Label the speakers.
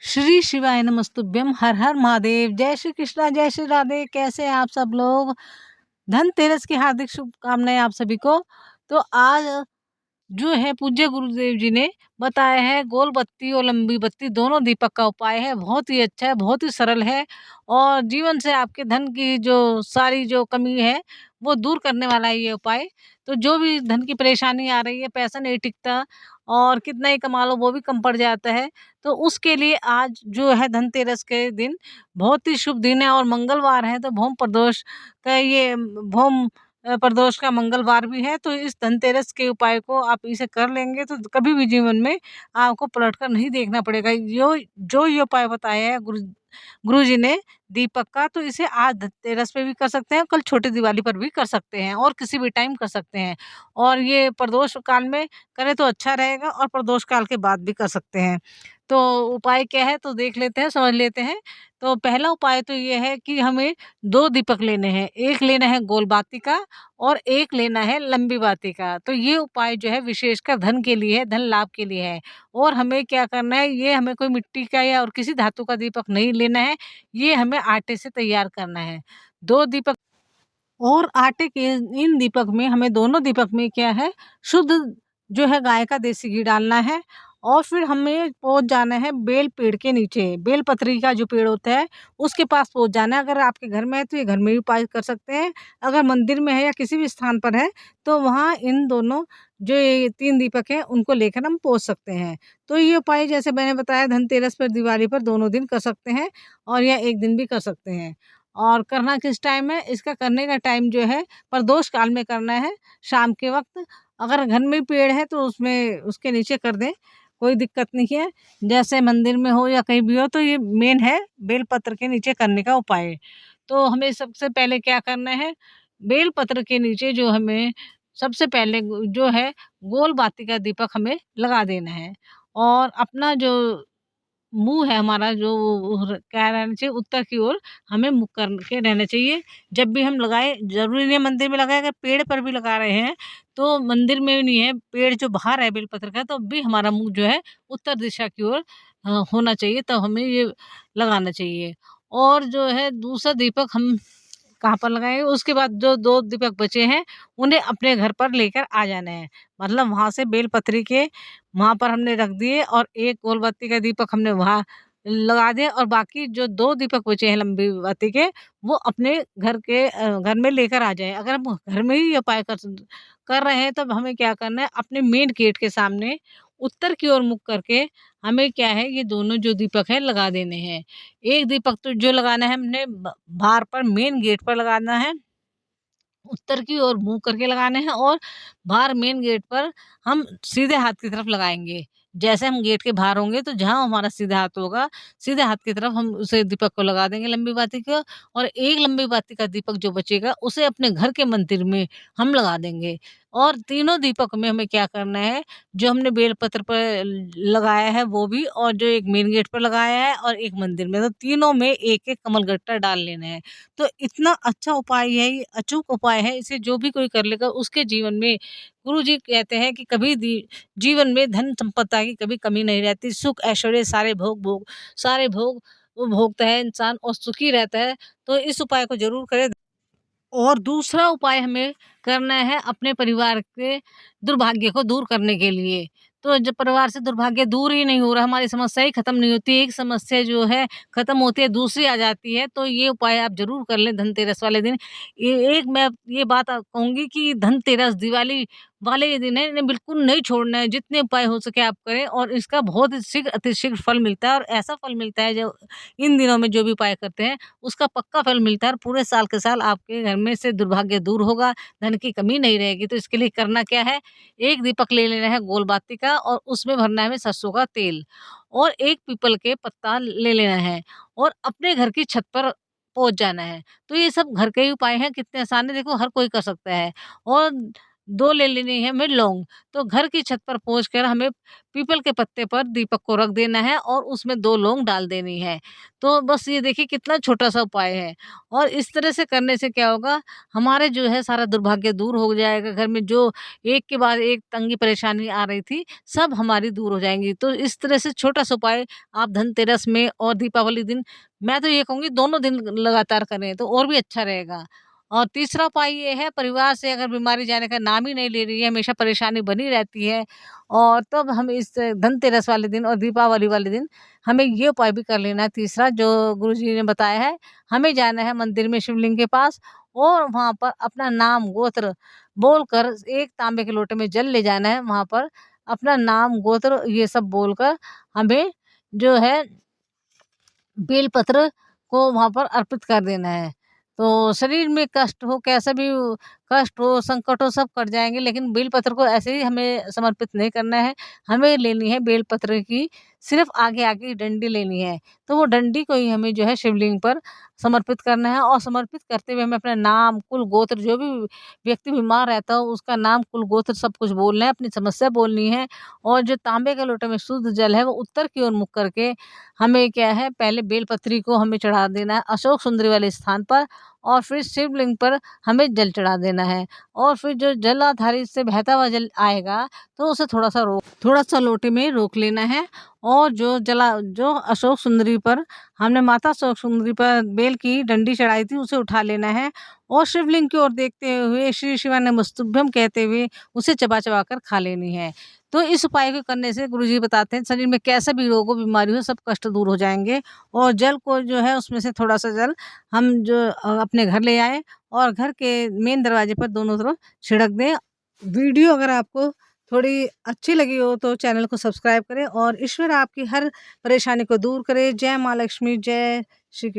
Speaker 1: श्री शिवाय नमस्तुभ्यम। हर हर महादेव। जय श्री कृष्णा, जय श्री राधे। कैसे हैं आप सब लोग? धनतेरस की हार्दिक शुभकामनाएं आप सभी को। तो आज जो है पूज्य गुरुदेव जी ने बताया है, गोल बत्ती और लंबी बत्ती दोनों दीपक का उपाय है। बहुत ही अच्छा है, बहुत ही सरल है और जीवन से आपके धन की जो सारी जो कमी है वो दूर करने वाला है ये उपाय। तो जो भी धन की परेशानी आ रही है, पैसा नहीं टिकता और कितना ही कमा लो वो भी कम पड़ जाता है, तो उसके लिए आज जो है धनतेरस के दिन बहुत ही शुभ दिन है और मंगलवार है, तो भौम प्रदोष का ये भौम प्रदोष का मंगलवार भी है। तो इस धनतेरस के उपाय को आप इसे कर लेंगे तो कभी भी जीवन में आपको पलटकर नहीं देखना पड़ेगा। जो जो ये उपाय बताया है गुरुजी ने दीपक का, तो इसे आज धनतेरस पे भी कर सकते हैं, कल छोटी दिवाली पर भी कर सकते हैं और किसी भी टाइम कर सकते हैं। और ये प्रदोष काल में करें तो अच्छा रहेगा और प्रदोष काल के बाद भी कर सकते हैं। तो उपाय क्या है तो देख लेते हैं, समझ लेते हैं। तो पहला उपाय तो ये है कि हमें 2 दीपक लेने हैं। एक लेना है गोल बाती का और एक लेना है लंबी बाती का। तो ये उपाय जो है विशेषकर धन के लिए है, धन लाभ के लिए है। और हमें क्या करना है, ये हमें कोई मिट्टी का या और किसी धातु का दीपक नहीं लेना है, ये हमें आटे से तैयार करना है। 2 दीपक और आटे के इन दीपक में हमें दोनों दीपक में क्या है, शुद्ध जो है गाय का देसी घी डालना है। और फिर हमें पहुंच जाना है बेल पेड़ के नीचे। बेल पत्री का जो पेड़ होता है उसके पास पहुंच जाना है। अगर आपके घर में है तो ये घर में भी उपाय कर सकते हैं, अगर मंदिर में है या किसी भी स्थान पर है तो वहाँ इन दोनों जो ये 3 दीपक हैं उनको लेकर हम पहुंच सकते हैं। तो ये उपाय जैसे मैंने बताया धनतेरस पर, दिवाली पर दोनों दिन कर सकते हैं और या एक दिन भी कर सकते हैं। और करना किस टाइम है, इसका करने का टाइम जो है प्रदोष काल में करना है, शाम के वक्त। अगर घर में पेड़ है तो उसमें उसके नीचे कर दें, कोई दिक्कत नहीं है। जैसे मंदिर में हो या कहीं भी हो, तो ये मेन है बेलपत्र के नीचे करने का उपाय। तो हमें सबसे पहले क्या करना है, बेलपत्र के नीचे जो हमें सबसे पहले जो है गोल बाती का दीपक हमें लगा देना है। और अपना जो मुँह है हमारा जो क्या रहना चाहिए, उत्तर की ओर हमें मुँह करके रहना चाहिए। जब भी हम लगाएँ, ज़रूरी नहीं है मंदिर में लगाएँ, अगर पेड़ पर भी लगा रहे हैं तो मंदिर में नहीं है, पेड़ जो बाहर है बेलपत्र का, तो भी हमारा मुँह जो है उत्तर दिशा की ओर होना चाहिए, तब हमें ये लगाना चाहिए। और जो है दूसरा दीपक हम कहाँ पर लगाएँगे, उसके बाद जो 2 दीपक बचे हैं उन्हें अपने घर पर लेकर आ जाना है। मतलब वहाँ से बेलपत्री के वहाँ पर हमने रख दिए और एक गोल बत्ती का दीपक हमने वहाँ लगा दिया और बाकी जो 2 दीपक बचे हैं लंबी बत्ती के, वो अपने घर में लेकर आ जाएँ। अगर हम घर में ही ये उपाय कर रहे हैं तब हमें क्या करना है, अपने मेन गेट के सामने उत्तर की ओर मुख करके हमें क्या है, ये दोनों जो दीपक हैं लगा देने हैं। एक दीपक तो जो लगाना है हमने बाहर पर मेन गेट पर लगाना है, उत्तर की ओर मुँह करके लगाने हैं और बाहर मेन गेट पर हम सीधे हाथ की तरफ लगाएँगे। जैसे हम गेट के बाहर होंगे तो जहाँ हमारा सीधा हाथ होगा, सीधे हाथ की तरफ हम उसे दीपक को लगा देंगे लंबी बाती को। और एक लंबी बाती का दीपक जो बचेगा उसे अपने घर के मंदिर में हम लगा देंगे। और तीनों दीपक में हमें क्या करना है, जो हमने बेलपत्र पर लगाया है वो भी, और जो एक मेन गेट पर लगाया है और एक मंदिर में, तो तीनों में एक-एक कमलगट्टा डाल लेना है। तो इतना अच्छा उपाय है, ये अचूक उपाय है, इसे जो भी कोई कर लेगा उसके जीवन में, गुरुजी कहते हैं कि कभी जीवन में धन संपदा की कभी कमी नहीं रहती, सुख ऐश्वर्य सारे भोग वो भोगता है इंसान और सुखी रहता है। तो इस उपाय को जरूर करें। और दूसरा उपाय हमें करना है अपने परिवार के दुर्भाग्य को दूर करने के लिए। तो जब परिवार से दुर्भाग्य दूर ही नहीं हो रहा, हमारी समस्या ही खत्म नहीं होती, एक समस्या जो है खत्म होती है, दूसरी आ जाती है, तो ये उपाय आप ज़रूर कर लें धनतेरस वाले दिन। एक मैं ये बात कहूँगी कि धनतेरस, दिवाली वाले ये दिन है, इन्हें बिल्कुल नहीं छोड़ना है, जितने उपाय हो सके आप करें और इसका बहुत ही शीघ्र अतिशीघ्र फल मिलता है। और ऐसा फल मिलता है जो इन दिनों में जो भी उपाय करते हैं उसका पक्का फल मिलता है और पूरे साल के साल आपके घर में से दुर्भाग्य दूर होगा, धन की कमी नहीं रहेगी। तो इसके लिए करना क्या है, एक दीपक ले लेना है गोल बाती का और उसमें भरना है हमें सरसों का तेल और एक पीपल के पत्ता ले लेना है और अपने घर की छत पर पहुँच जाना है। तो ये सब घर के ही उपाय हैं, कितने आसान है, देखो हर कोई कर सकता है। और 2 ले लेनी है हमें लौंग। तो घर की छत पर पहुँच कर हमें पीपल के पत्ते पर दीपक को रख देना है और उसमें 2 लौंग डाल देनी है। तो बस ये देखिए कितना छोटा-सा उपाय है और इस तरह से करने से क्या होगा, हमारे जो है सारा दुर्भाग्य दूर हो जाएगा। घर में जो एक के बाद एक तंगी परेशानी आ रही थी, सब हमारी दूर हो जाएँगी। तो इस तरह से छोटा-सा उपाय आप धनतेरस में और दीपावली दिन, मैं तो ये कहूँगी दोनों दिन लगातार करें तो और भी अच्छा रहेगा। और तीसरा उपाय ये है, परिवार से अगर बीमारी जाने का नाम ही नहीं ले रही है, हमेशा परेशानी बनी रहती है और तब हम इस धनतेरस वाले दिन और दीपावली वाले दिन हमें ये उपाय भी कर लेना है तीसरा जो गुरुजी ने बताया है। हमें जाना है मंदिर में शिवलिंग के पास और वहाँ पर अपना नाम गोत्र बोलकर एक तांबे के लोटे में जल ले जाना है। वहाँ पर अपना नाम गोत्र ये सब बोलकर हमें जो है बेलपत्र को वहाँ पर अर्पित कर देना है। तो शरीर में कष्ट हो, कैसा भी कष्ट हो, संकट हो, सब कट जाएँगे, लेकिन बेलपत्र को ऐसे ही हमें समर्पित नहीं करना है। हमें लेनी है बेलपत्र की सिर्फ़ आगे-आगे की डंडी लेनी है। तो वो डंडी को ही हमें जो है शिवलिंग पर समर्पित करना है और समर्पित करते हुए हमें अपना नाम, कुल, गोत्र, जो भी व्यक्ति बीमार रहता हो उसका नाम, कुल, गोत्र सब कुछ बोलना है, अपनी समस्या बोलनी है और जो तांबे के लोटे में शुद्ध जल है वो उत्तर की ओर मुख करके हमें क्या है, पहले बेलपत्री को हमें चढ़ा देना है अशोक सुंदरी वाले स्थान पर और फिर शिवलिंग पर हमें जल चढ़ा देना है और फिर जो जलाधारी से बहता हुआ जल आएगा तो उसे थोड़ा सा लोटे में रोक लेना है और जो अशोक सुंदरी पर हमने माता अशोक सुंदरी पर बेल की डंडी चढ़ाई थी उसे उठा लेना है और शिवलिंग की ओर देखते हुए श्री शिवाय नमस्तुभ्यम कहते हुए उसे चबा चबा कर खा लेनी है। तो इस उपाय को करने से गुरुजी बताते हैं शरीर में कैसा भी रोग हो, बीमारी हो, सब कष्ट दूर हो जाएँगे और जल को जो है उसमें से थोड़ा-सा जल हम जो अपने घर ले आएँ और घर के मेन दरवाजे पर दोनों तरफ छिड़क दें। वीडियो अगर आपको थोड़ी अच्छी लगी हो तो चैनल को सब्सक्राइब करें और ईश्वर आपकी हर परेशानी को दूर करे। जय माँ लक्ष्मी, जय श्री कृष्ण।